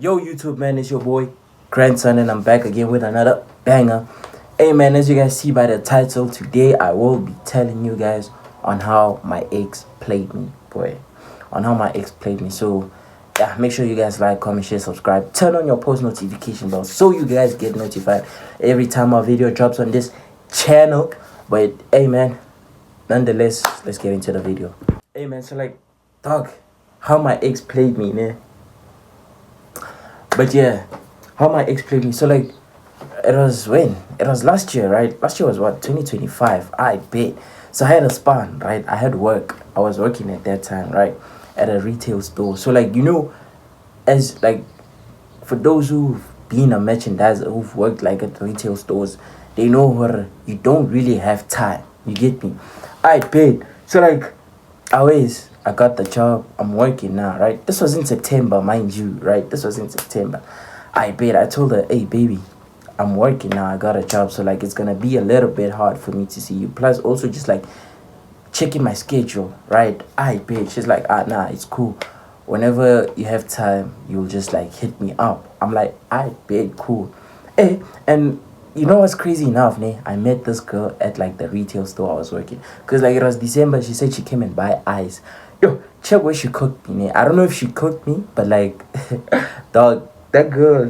Yo, YouTube, man, it's your boy, Grandson, and I'm back again with another banger. Hey, man, as you guys see by the title, today I will be telling you guys on how my ex played me, boy. On how my ex played me. So, yeah, make sure you guys like, comment, share, subscribe. Turn on your post notification bell so you guys get notified every time a video drops on this channel. But, hey, man, nonetheless, let's get into the video. Hey, man, so, like, dog, how my ex played me, man. But yeah, how my ex played me. So like, it was when? It was last year, right? Last year was what? 2025. I bet. So I had a span, right? I had work. I was working at that time, right? At a retail store. So like, as like, for those who've been a merchandiser, who've worked like at retail stores, they know where you don't really have time. You get me? I bet. So like, I got the job. I'm working now, right? This was in September, mind you, right? This was in September. I told her, hey, baby, I'm working now. I got a job. So, like, it's going to be a little bit hard for me to see you. Plus, also just, like, checking my schedule, right? She's like, nah, it's cool. Whenever you have time, you'll just, like, hit me up. I'm like, cool. Hey, and you know what's crazy enough, I met this girl at like the retail store I was working. Cause like it was December, she said she came and buy ice. Yo, check where she cooked me, I don't know if she cooked me, but like, dog, that girl,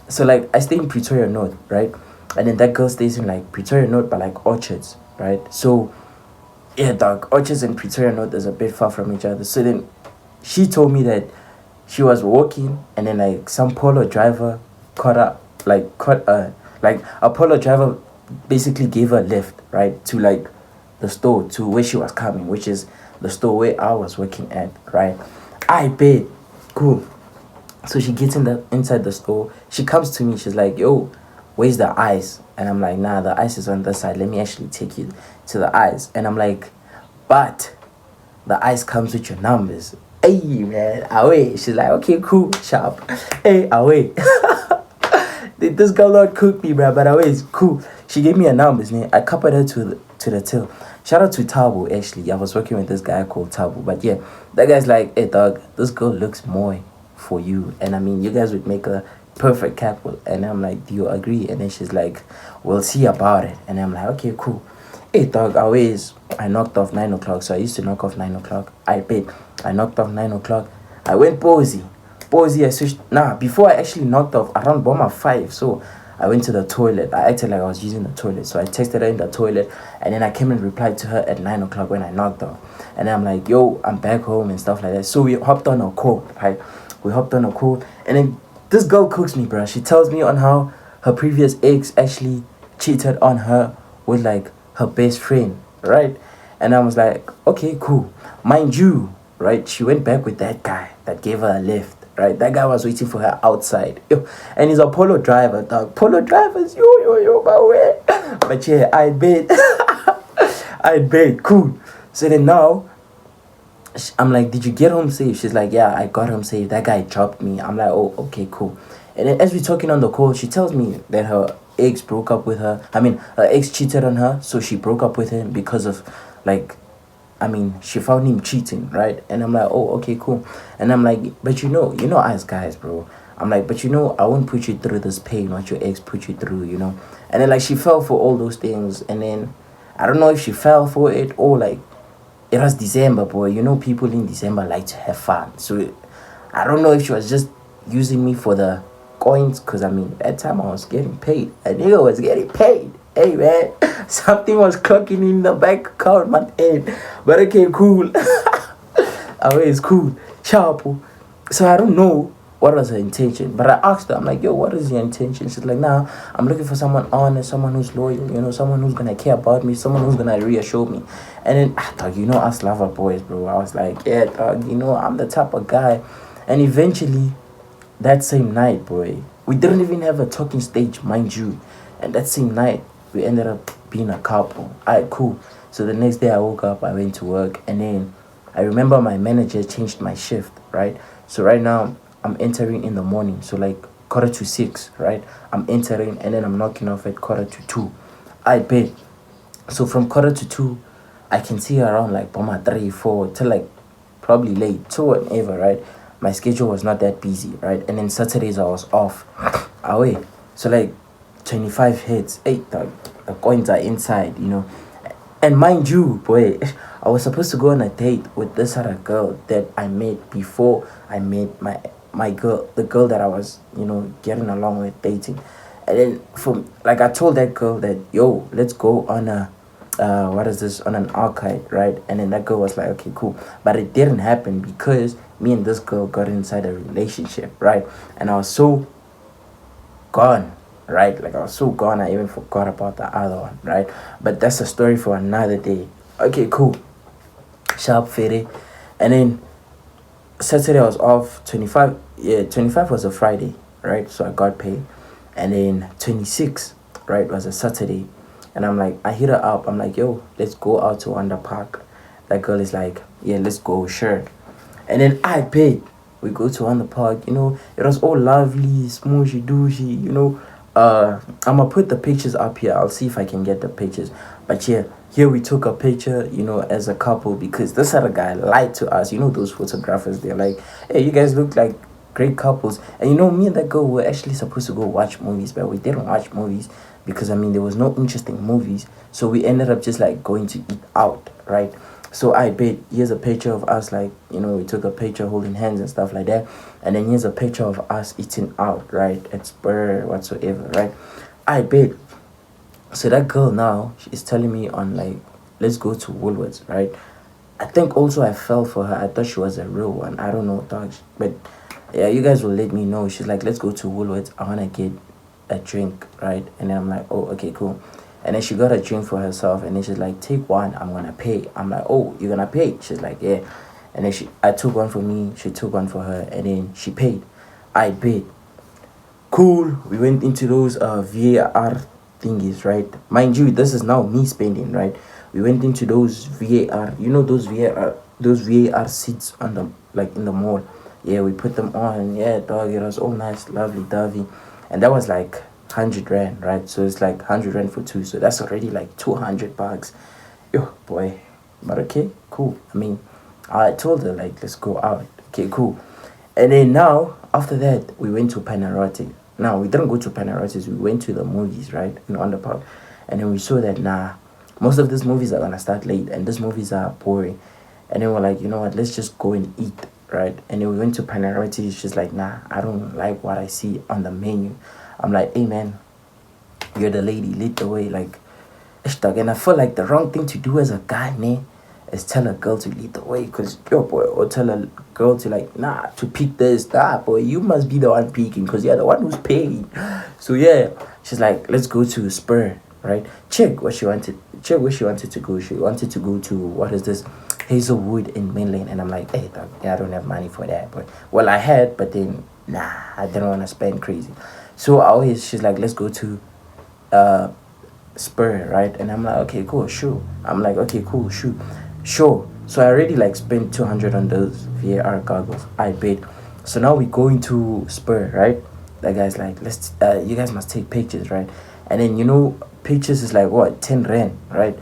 so like I stay in Pretoria North, right? And then that girl stays in like Pretoria North, but like Orchards, right? So yeah, dog, Orchards and Pretoria North is a bit far from each other. So then she told me that she was walking and then like some polo driver caught up like a polo driver basically gave her a lift, right, to like the store to where she was coming, which is the store where I was working at, right? I bet. Cool. So she gets inside the store. She comes to me. She's like, yo, where's the ice? And I'm like, nah, the ice is on this side. Let me actually take you to the ice. And I'm like, but the ice comes with your numbers. Hey, man, away. She's like, okay, cool, sharp. Hey, away. This girl not cook me, bro, but always cool. She gave me a numbers, man. I coupled her to the till. Shout out to Tabo, actually. I was working with this guy called Tabo. But yeah, that guy's like, hey, dog, this girl looks more for you. And I mean, you guys would make a perfect couple. And I'm like, do you agree? And then she's like, we'll see about it. And I'm like, okay, cool. Hey, dog, I knocked off 9 o'clock. So I used to knock off 9 o'clock. I knocked off 9 o'clock. I went posy. I switched. Before I actually knocked off around bomber 5. So I went to the toilet. I acted like I was using the toilet. So I texted her in the toilet. And then I came and replied to her at 9 o'clock when I knocked off. And then I'm like, yo, I'm back home and stuff like that. So we hopped on a call, right? And then this girl cooks me, bro. She tells me on how her previous ex actually cheated on her with like her best friend, right? And I was like, okay, cool. Mind you, right? She went back with that guy that gave her a lift, right? That guy was waiting for her outside. Yo, and he's a polo driver, dog. Polo drivers, yo, my way. But yeah, I bet, cool. So then now, I'm like, did you get home safe? She's like, yeah, I got home safe. That guy dropped me. I'm like, oh, okay, cool. And then as we're talking on the call, she tells me that her ex broke up with her. Her ex cheated on her, so she broke up with him because of, like, she found him cheating, right? And I'm like, oh, okay, cool. And I'm like, but you know us guys, bro. I'm like, but I won't put you through this pain what your ex put you through, And then, like, she fell for all those things. And then, I don't know if she fell for it or, like, it was December, boy. People in December like to have fun. So, I don't know if she was just using me for the coins. Because, that time I was getting paid. A nigga was getting paid. Hey, man, something was clocking in the bank account, my head. But okay, cool. It's cool. Sharp. So I don't know what was her intention. But I asked her, I'm like, yo, what is your intention? She's like, nah, I'm looking for someone honest, someone who's loyal, someone who's going to care about me, someone who's going to reassure me. And then, dog, us lover boys, bro. I was like, yeah, dog, I'm the type of guy. And eventually, that same night, boy, we didn't even have a talking stage, mind you. And that same night, we ended up being a couple. Alright, cool. So the next day I woke up, I went to work, and then I remember my manager changed my shift, right? So right now I'm entering in the morning, so like 5:45, right? I'm entering and then I'm knocking off at 1:45. I bet. So from 1:45, I can see around like bomber 3, 4 till like probably late, 2 whatever, right? my schedule was not that busy, right? And then Saturdays I was off. Away. So like 25 hits. Hey, the coins are inside, you know. And mind you, boy, I was supposed to go on a date with this other girl that I met before I met my girl, the girl that I was, you know, getting along with, dating. And then from like I told that girl that, yo, let's go on a what is this, on an arcade, right? And then that girl was like, okay, cool. But it didn't happen because me and this girl got inside a relationship, right? And I was so gone, right? Like I was so gone, I even forgot about the other one, right? But that's a story for another day. Okay, cool. Sharp fitty. And then Saturday I was off. 25, yeah, 25 was a Friday, right? So I got paid. And then 26, right, was a Saturday. And I'm like, I hit her up. I'm like, yo, let's go out to Wonder Park. That girl is like, yeah, let's go, sure. And then I paid. We go to Wonder Park, you know, it was all lovely, smooshy dooshy, you know. I'm gonna put the pictures up here. I'll see if I can get the pictures. But yeah, here we took a picture, you know, as a couple because this other guy lied to us. You know, those photographers, they're like, hey, you guys look like great couples. And you know, me and that girl were actually supposed to go watch movies, but we didn't watch movies because I mean, there was no interesting movies. So we ended up just like going to eat out, right? So I bet here's a picture of us, like, you know, we took a picture holding hands and stuff like that. And then here's a picture of us eating out, right? At Spur whatsoever, right? I bet. So that girl now is telling me on like, let's go to Woolworths, right? I think also I fell for her. I thought she was a real one. I don't know, dog. But yeah, you guys will let me know. She's like, let's go to Woolworths. I wanna get a drink, right? And then I'm like, oh, okay, cool. And then she got a drink for herself, and then she's like, take one, I'm gonna pay. I'm like, oh, you're gonna pay? She's like, yeah. And then I took one for me, she took one for her, and then she paid. I paid. Cool. We went into those VAR thingies, right? Mind you, this is now me spending, right? We went into those VAR, you know, those VAR seats on the, like, in the mall. Yeah, we put them on. Yeah, dog, it was all nice, lovely dovey. And that was like 100 rand, right? So it's like 100 rand for two, so that's already like 200 bucks. Yo, boy. But okay, cool. I mean, I told her like, let's go out. Okay, cool. And then now after that we went to Panarottis. Now we didn't go to Panarottis, we went to the movies, right, in Underpark. And then we saw that most of these movies are gonna start late and these movies are boring. And then we're like, you know what, let's just go and eat, right? And then we went to Panarottis. She's like, nah, I don't like what I see on the menu. I'm like, hey man, you're the lady, lead the way. Like, dog. And I feel like the wrong thing to do as a guy, man, is tell a girl to lead the way. Cause yo, boy, or tell a girl to like, nah, to pick this. Nah, boy, you must be the one picking, cause you're the one who's paying. So yeah, she's like, let's go to Spur, right? Check where she wanted to go. She wanted to go to, what is this, Hazelwood in Mainland. And I'm like, hey, dog, yeah, I don't have money for that. But well, I had, but then nah, I didn't want to spend crazy. So she's like, let's go to Spur, right? And I'm like, okay, cool, sure. I'm like, okay, cool, sure. So I already like spent 200 on those VAR goggles. I paid. So now we go into Spur, right? That guy's like, let's you guys must take pictures, right? And then, you know, pictures is like what, 10 rand, right?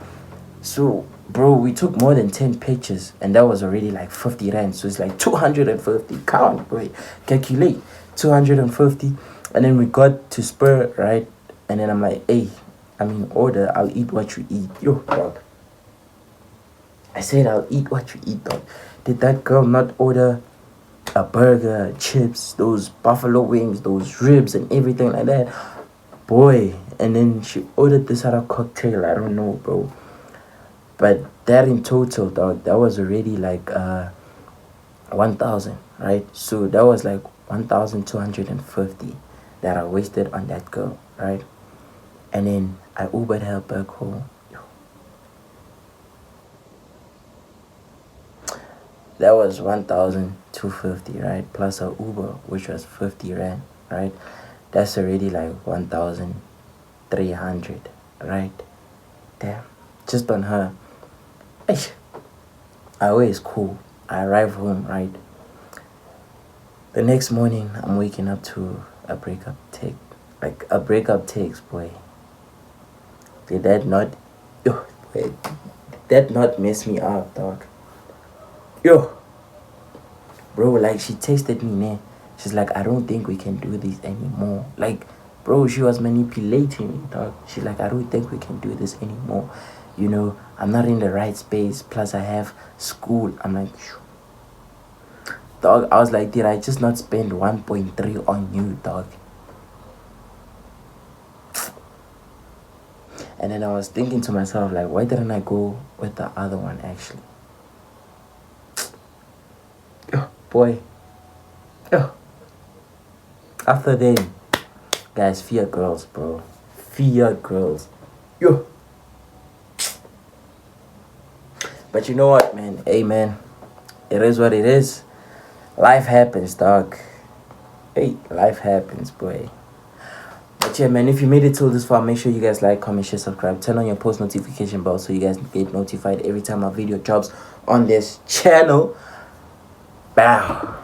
So bro, we took more than 10 pictures and that was already like 50 rand. So it's like 250. Count, boy, calculate. 250. And then we got to Spur, right? And then I'm like, hey, I mean, order, I'll eat what you eat. Yo, dog. I said I'll eat what you eat, dog. Did that girl not order a burger, chips, those buffalo wings, those ribs and everything like that? Boy. And then she ordered this other cocktail, I don't know, bro. But that in total, dog, that was already like 1,000, right? So that was like 1,250 that I wasted on that girl, right? And then I Ubered her back home. That was 1,250, right? Plus a Uber, which was 50 rand, right? That's already like 1,300, right? Damn, just on her. I always cool. I arrive home, right? The next morning, I'm waking up to a breakup text. Like a breakup text, boy. Did that not, yo, wait, did that not mess me up, dog? Yo, bro, like she texted me, man. She's like, I don't think we can do this anymore. Like, bro, she was manipulating me, dog. She's like, I don't think we can do this anymore. You know, I'm not in the right space. Plus, I have school. I'm like, phew. Dog, I was like, did I just not spend 1.3 on you, dog? And then I was thinking to myself, like, why didn't I go with the other one, actually? Oh, boy. Oh. After then, guys, fear girls, bro. Fear girls. Yo. But you know what, man? Hey, man. It is what it is. Life happens, dog. Hey, life happens, boy. But yeah, man, if you made it till this far, make sure you guys like, comment, share, subscribe. Turn on your post notification bell so you guys get notified every time a video drops on this channel. Bow.